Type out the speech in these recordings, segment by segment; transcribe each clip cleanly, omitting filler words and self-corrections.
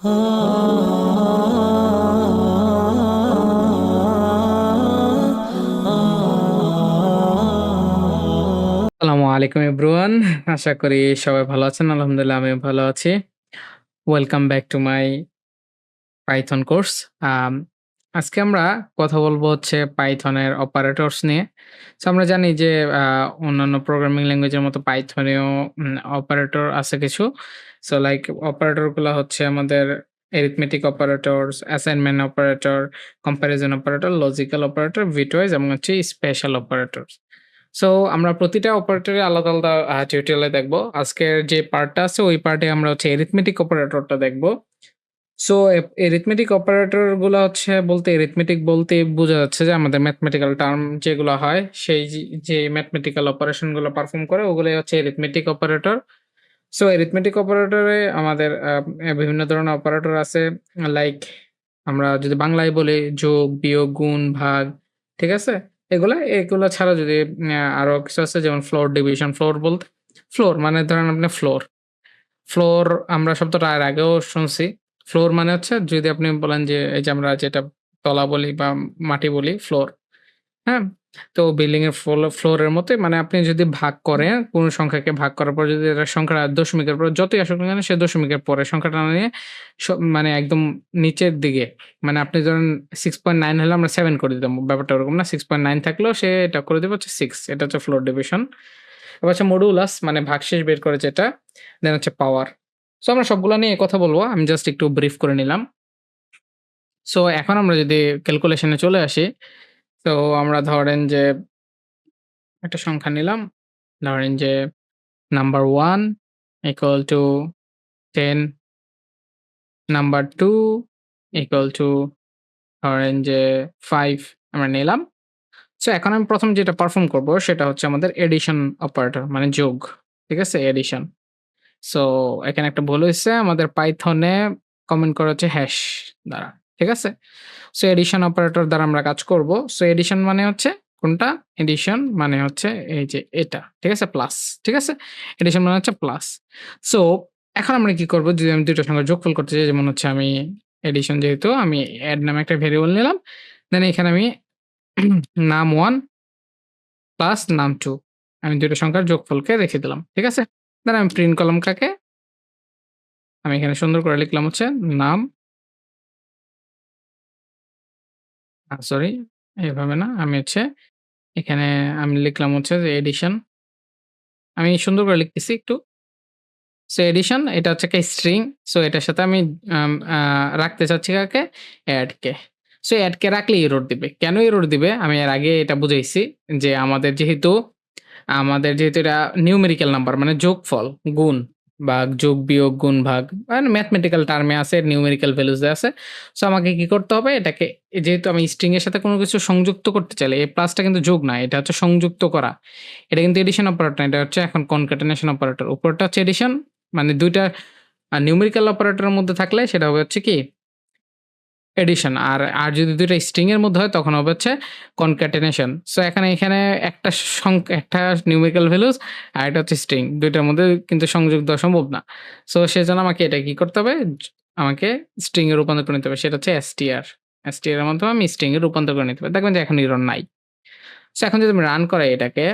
আসসালামু আলাইকুম এভরিওয়ান। আশা করি সবাই ভালো আছেন। আলহামদুলিল্লাহ আমিও ভালো আছি। Welcome back to my Python course. আম আজকে আমরা কথা বলবো হচ্ছে পাইথনের অপারেটরস নিয়ে। সো আমরা জানি যে আ অন্যান্য প্রোগ্রামিং ল্যাঙ্গুয়েজের মতো পাইথনেও অপারেটর আছে কিছু। সো লাইক অপারেটর গুলা হচ্ছে আমাদের arithmetic operators, assignment operator, comparison operator, logical operator, bitwise এবং হচ্ছে স্পেশাল অপারেটরস। সো আমরা প্রতিটা অপারেটরে আলাদা, আলাদা টিউটোরিয়ালে দেখব। আজকের যে পার্টটা আছে ওই পার্টে আমরা হচ্ছে এরিথমেটিক অপারেটরটা দেখব। সো এরিথমেটিক অপারেটর গুলা হচ্ছে বলতে এরিথমেটিক বলতে বোঝা যাচ্ছে যে আমাদের ম্যাথমেটিক্যাল টার্ম যেগুলো হয় সেই যে ম্যাথমেটিক্যাল অপারেশন গুলো পারফর্ম করে ওগুলাই হচ্ছে এরিথমেটিক অপারেটর। সো এরিথমেটিক অপারেটরে আমাদের বিভিন্ন ধরনের অপারেটর আছে। লাইক আমরা যদি বাংলায় বলি যোগ, বিয়োগ, গুণ, ভাগ, ঠিক আছে? এগুলা ছাড়া যদি আরো কিছু আছে যেমন ফ্লোর ডিভিশন। ফ্লোর বলতে ফ্লোর মানে ধরেন আপনি ফ্লোর। ফ্লোর আমরা শব্দটা এর আগেও শুনছি। ফ্লোর মানে হচ্ছে যদি আপনি বলেন যে এই যে আমরা যেটা তলা বলি বা মাটি বলি ফ্লোর। হ্যাঁ? তো বিল্ডিং এর ফ্লোরের মতোই মানে আপনি যদি ভাগ করেন, কোন সংখ্যাকে ভাগ করার পর যদি এটার সংখ্যাটা দশমিকের পর যতই আসুক না কেন সে দশমিকের পরে সংখ্যাটা না নিয়ে মানে একদম নিচের দিকে মানে আপনি ধরেন 6.9 হলে আমরা 7 করে দিতাম। ব্যাপারটা ওরকম না। 6.9 থাকলেও সে এটা করে দিবে হচ্ছে 6 এটা হচ্ছে ফ্লোর ডিভিশন। এবার হচ্ছে মডুলাস মানে ভাগশেষ বের করে যেটা। দেন হচ্ছে পাওয়ার। সো আমরা সবগুলা নিয়ে কথা বলবো। আমি জাস্ট একটু ব্রিফ করে নিলাম। সো এখন আমরা যদি ক্যালকুলেশন এ চলে আসি, তো আমরা ধরেন যে একটা সংখ্যা নিলাম। ধরেন যে number 1 equal to 10, number 2 equal to ধরেন যে 5 আমরা নিলাম। সো এখন আমি ১ম যেটা পারফর্ম করব সেটা হচ্ছে আমাদের এডিশন অপারেটর মানে যোগ। ঠিক আছে? এডিশন। সো এখানে একটা ভুল হইছে। আমাদের পাইথনে কমেন্ট করা হচ্ছে হ্যাশ দ্বারা। ঠিক আছে? সো এডিশন অপারেটর দ্বারা আমরা কাজ করব। সো এডিশন মানে হচ্ছে কোনটা? এডিশন মানে হচ্ছে এই যে এটা। ঠিক আছে? প্লাস। ঠিক আছে? এডিশন মানে হচ্ছে প্লাস। সো এখন আমরা কি করব? যদি আমি ২ টা সংখ্যার যোগফল করতে চাই যেমন হচ্ছে আমি এডিশন যেহেতু আমি এড নামে একটা ভেরিয়েবল নিলাম। দেন এখানে আমি নাম 1 প্লাস নাম 2 আমি ২ টা সংখ্যার যোগফলকে রেখে দিলাম। ঠিক আছে? দেন আমি প্রিন্ট করলাম কাকে? আমি এখানে সুন্দর করে লিখলাম হচ্ছে নাম সরি এভাবে না। আমি হচ্ছে এখানে আমি লিখলাম হচ্ছে যে এডিশন। আমি সুন্দর করে লিখতেছি একটু। সো এডিশন এটা হচ্ছে একটা স্ট্রিং। সো এটার সাথে আমি আম আ রাখতে চাচ্ছি কাকে? এড কে। সো এড কে রাখলে এরর দিবে। কেন এরর দিবে? আমি এর আগে এটা বুঝাইছি যে আমাদের যেহেতু এটা নিউমেরিক্যাল নাম্বার মানে যোগফল, গুণ, ভাগ, যোগ, বিয়োগ, গুণ, ভাগ মানে ম্যাথমেটিক্যাল টার্মে আছে, নিউমেরিক্যাল ভ্যালুস এ আছে। সো আমাকে কি করতে হবে? এটাকে যেহেতু আমি স্ট্রিং এর সাথে কোনো কিছু সংযুক্ত করতে চাইলে এই প্লাসটা কিন্তু যোগ না, এটা হচ্ছে সংযুক্ত করা। এটা কিন্তু এডিশন অপারেটর না, এটা হচ্ছে এখন কনক্যাটেনেশন অপারেটর। উপরেরটা হচ্ছে এডিশন মানে ২ টা নিউমেরিক্যাল অপারেটরের মধ্যে থাকলে সেটা হবে হচ্ছে কি? এডিশন। আর যদি ২ টা স্ট্রিং এর মধ্যে হয় তখন হবে হচ্ছে কনক্যাটেনেশন। সো এখানে একটা নিউমেরিক্যাল ভ্যালুস আর একটা হচ্ছে স্ট্রিং। ২ টার মধ্যে কিন্তু সংযোগ দেওয়া সম্ভব না। সো সেজন্য আমাকে এটা কি করতে হবে? আমাকে স্ট্রিং এ রূপান্তর করে নিতে হবে। সেটা হচ্ছে str। str এর মাধ্যমে আমি স্ট্রিং এ রূপান্তর করে নিতে হবে। দেখবেন যে এখন এরর নাই। সো এখন যদি আমি রান করাই এটাকে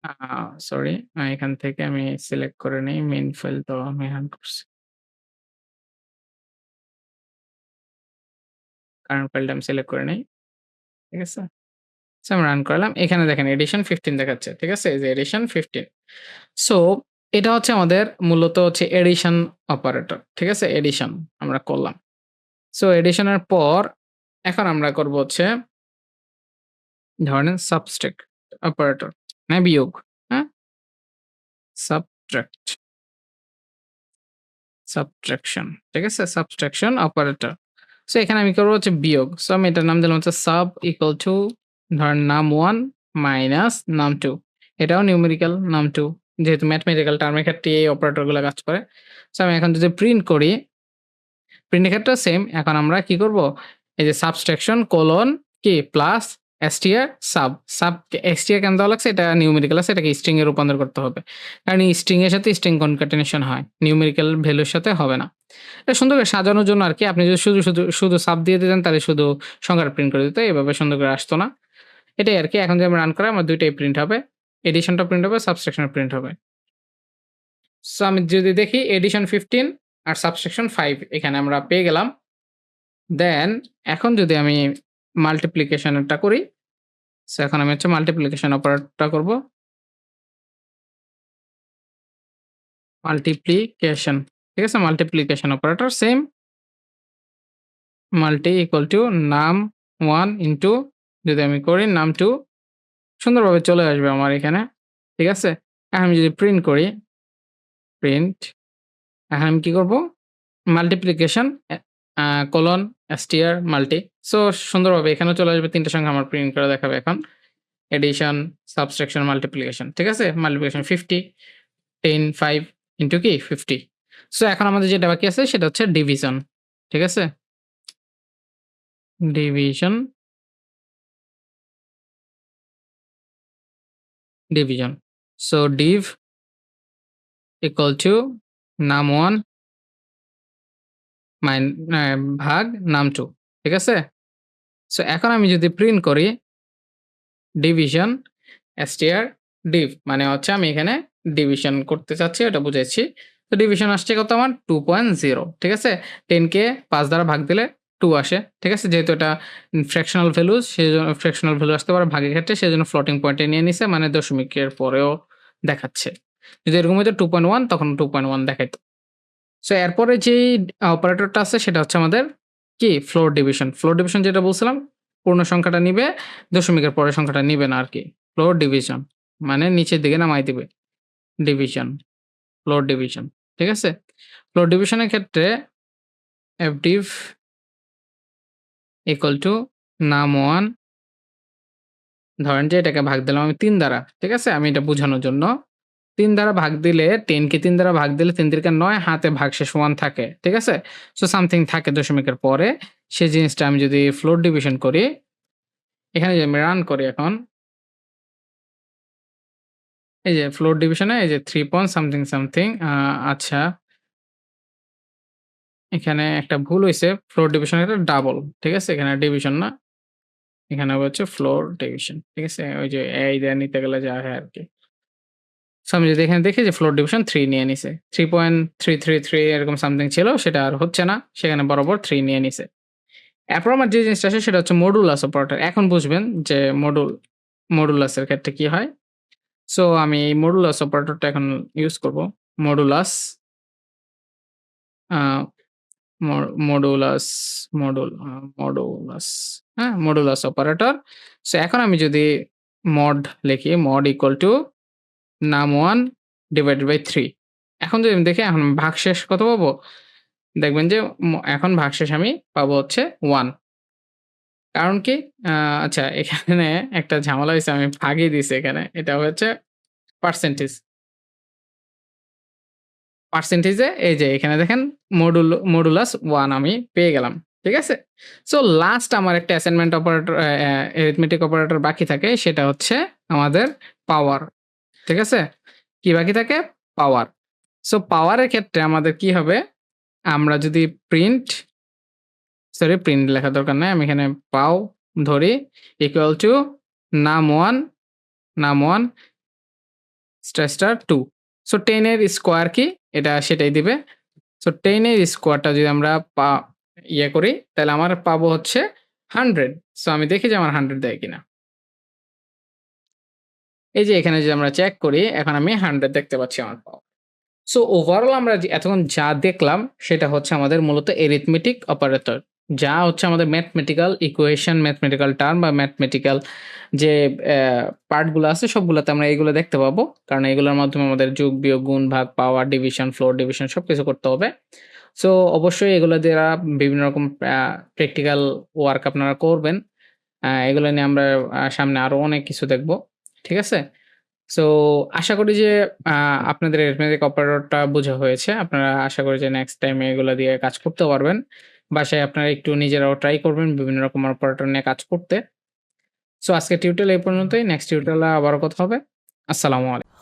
আ সরি এখান থেকে আমি সিলেক্ট করে নেই। মেইন ফাইল তো আমি রান করছি। কারেন্ট ফাইলটা আমি সিলেক্ট করে নেই। ঠিক আছে? সো আমি রান করলাম। এখানে দেখেন এডিশন 15 দেখাচ্ছে। ঠিক আছে? এই যে এডিশন 15। সো এটা হচ্ছে আমাদের মূলত হচ্ছে এডিশন অপারেটর। ঠিক আছে? এডিশন আমরা করলাম। সো এডিশন এর পর এখন আমরা করব হচ্ছে ধরেন সাবট্রাক্ট অপারেটর মানে বিয়োগ। হ্যাঁ? Subtract, subtraction. ঠিক আছে? Subtraction operator. সো এখানে আমি করব হচ্ছে বিয়োগ। সো আমি এটার নাম দিলাম হচ্ছে সাব ইকুয়াল টু ধরেন নাম 1 মাইনাস নাম 2 এটাও নিউমেরিক্যাল নাম 2 যেহেতু ম্যাথমেটিক্যাল টার্মের ক্ষেত্রে এই অপারেটর গুলো কাজ করে। সো আমি এখন যদি প্রিন্ট করি, প্রিন্টের ক্ষেত্রেও সেম। এখন আমরা কি করব? এই যে সাবট্রাকশন কোলন কি প্লাস str সাব str কেন দেওয়া লাগছে? এটা নিউমেরিক্যাল আছে, এটাকে স্ট্রিং এ রূপান্তর করতে হবে। কারণ এই স্ট্রিং এর সাথে স্ট্রিং কনক্যাটেনেশন হয়। নিউমেরিক্যাল ভ্যালুর সাথে হবে না। এটা সুন্দর করে সাজানোর জন্য আরকি। আপনি যদি শুধু সাব দিয়ে দিতেন তাহলে শুধু সংখ্যাটা প্রিন্ট করে দিত। এভাবে সুন্দর করে আসতো না। এটাই আরকি। এখন যদি আমি রান করি আমার ২ টাই প্রিন্ট হবে। এডিশনটা প্রিন্ট হবে, সাবট্রাকশন প্রিন্ট হবে। সো আমি যদি দেখি এডিশন 15 আর সাবট্রাকশন 5 এখানে আমরা পেয়ে গেলাম। দেন এখন যদি আমি মাল্টিপ্লিকেশন টা করি, সো এখন আমি হচ্ছে মাল্টিপ্লিকেশন অপারেটরটা করব। মাল্টিপ্লিকেশন, ঠিক আছে? Multiplication operator same multi equal to num1 into যদি আমি করি num2 সুন্দরভাবে চলে আসবে আমার এখানে। ঠিক আছে? এখন আমি যদি প্রিন্ট করি, প্রিন্ট এখন আমি কি করব? Multiplication colon str multi. So সুন্দরভাবে এখানেও চলে আসবে ৩ টা সংখ্যা আমার প্রিন্ট করে দেখাবে এখন। Addition, subtraction, multiplication. ঠিক আছে? মাল্টিপ্লিকেশন 50, 10, 5 ইনটু কি 50। সো এখন আমাদের যেটা বাকি আছে সেটা হচ্ছে ডিভিশন। ঠিক আছে? Division, division. So div equal to num1 mine ভাগ num2। ঠিক আছে? সো এখন আমি যদি প্রিন্ট করি ডিভিশন str div মানে হচ্ছে আমি এখানে ডিভিশন করতে চাচ্ছি, এটা বুঝাচ্ছি। তো ডিভিশন আসছে কত আমার 2.0। ঠিক আছে? 10 কে 5 দ্বারা ভাগ দিলে 2 আসে। ঠিক আছে? যেহেতু এটা ফ্র্যাকশনাল ভ্যালু সেজন্য ফ্র্যাকশনাল ভ্যালু আসতে পারে ভাগের ক্ষেত্রে, সেজন্য ফ্লোটিং পয়েন্টে নিয়ে নিছে, মানে দশমিকের পরেও দেখাচ্ছে। যদি এরকম হইতো 2.1 তখন 2.1 দেখাইতো। সো এরপরে যেই অপারেটরটা আছে সেটা হচ্ছে আমাদের কি ফ্লোর ডিভিশন। ফ্লোর ডিভিশন যেটা বলছিলাম, পূর্ণ সংখ্যাটা নিবে, দশমিকের পরের সংখ্যাটা নিবে না আরকি। ফ্লোর ডিভিশন মানে নিচের দিকে নামায় দিবে। Division, floor division. ঠিক আছে? ফ্লোর ডিভিশনের ক্ষেত্রে fdiv ইকুয়াল টু num1 ধরেন যে এটাকে ভাগ দিলাম আমি ৩ দ্বারা। ঠিক আছে? আমি এটা বুঝানোর জন্য ৩ দ্বারা ভাগ দিলে 10 কে ৩ দ্বারা ভাগ দিলে ৩ তিরিকা ৯ হাতে ভাগশেষ 1 থাকে। ঠিক আছে? সো সামথিং থাকে দশমিকের পরে। সেই জিনিসটা আমি যদি ফ্লোর ডিভিশন করি, এখানে যদি আমি রান করি এখন, এই যে ফ্লোর ডিভিশনে এই যে 3 পয়েন্ট সামথিং, সামথিং আচ্ছা এখানে একটা ভুল হইছে। ফ্লোর ডিভিশন এটা ডাবল। ঠিক আছে? এখানে ডিভিশন না। এখানে হবে হচ্ছে ফ্লোর ডিভিশন। ঠিক আছে? ওই যে এই দিয়ে নিতে গেলে যা হয় আরকি। সো আমি যদি এখানে দেখি যে ফ্লোর ডিভিশন 3 নিয়ে নিছে। 3.333 এরকম সামথিং ছিল, সেটা আর হচ্ছে না। সেখানে বরাবর 3 নিয়ে নিছে। এরপর আমার যে জিনিসটা আসে সেটা হচ্ছে মডুলাস অপারেটর। এখন বুঝবেন যে মডুলাসের ক্ষেত্রে কি হয়। সো আমি এই মডুলাস অপারেটরটা এখন ইউজ করব। Modulus uh um modulus modulus হ্যাঁ? Modulus operator. সো এখন আমি যদি মড লিখি, mod equal to num1 divided by 3। এখন যদি আমি দেখি এখন ভাগশেষ কত পাবো? দেখবেন যে এখন ভাগশেষ আমি পাবো হচ্ছে 1। কারণ কি? আ আচ্ছা এখানে একটা ঝামেলা হইছে, আমি ভাগই দিছি এখানে। এটা হচ্ছে পার্সেন্টেজ। পার্সেন্টেজে এই যে এখানে দেখেন মডুলাস 1 আমি পেয়ে গেলাম। ঠিক আছে? সো লাস্ট আমার একটা অ্যাসাইনমেন্ট অপারেটর এরিথমেটিক অপারেটর বাকি থাকে, সেটা হচ্ছে আমাদের পাওয়ার। ঠিক আছে? কি বাকি থাকে? পাওয়ার। সো পাওয়ারের ক্ষেত্রে আমাদের কি হবে? আমরা যদি প্রিন্ট লেখার দরকার নাই। আমি এখানে পাও ধরি equal to num1 num1 star 2। So 10 এর স্কোয়ার কি? এটা সেটাই দিবে। সো 10 এর স্কোয়ারটা যদি আমরা করি তাহলে আমার পাবো হচ্ছে 100। সো আমি দেখি যে আমার 100 দেয় কিনা। এই যে এখানে যদি আমরা চেক করি এখন আমি 100 দেখতে পাচ্ছি আমার পাওয়া। সো ওভারঅল আমরা যে এতক্ষণ যা দেখলাম সেটা হচ্ছে আমাদের মূলত এরিথমেটিক অপারেটর। যা হচ্ছে আমাদের ম্যাথমেটিক্যাল ইকুয়েশন, ম্যাথমেটিক্যাল টার্ম বা ম্যাথমেটিক্যাল যে পার্টগুলো আছে সবগুলাতে আমরা এগুলো দেখতে পাবো। কারণ এগুলোর মাধ্যমে আমাদের যোগ, বিয়োগ, গুণ, ভাগ, পাওয়ার, ডিভিশন, ফ্লোর ডিভিশন সবকিছু করতে হবে। সো অবশ্যই এগুলো দ্বারা বিভিন্ন রকম প্র্যাকটিক্যাল ওয়ার্ক আপনারা করবেন। এগুলো নিয়ে আমরা সামনে আরো অনেক কিছু দেখব। ঠিক আছে? সো আশা করি যে আ আপনাদের এরিথমেটিক অপারেটরটা বোঝা হয়েছে। আপনারা আশা করি যে নেক্সট টাইম এগুলা দিয়ে কাজ করতে পারবেন। বাসায় আপনারা একটু নিজেরাও ট্রাই করবেন বিভিন্ন রকম অপারেটর নিয়ে কাজ করতে। সো আজকের টিউটোরিয়াল এই পর্যন্তই। নেক্সট টিউটোরিয়ালে আবারও কথা হবে। আসসালামু আলাইকুম।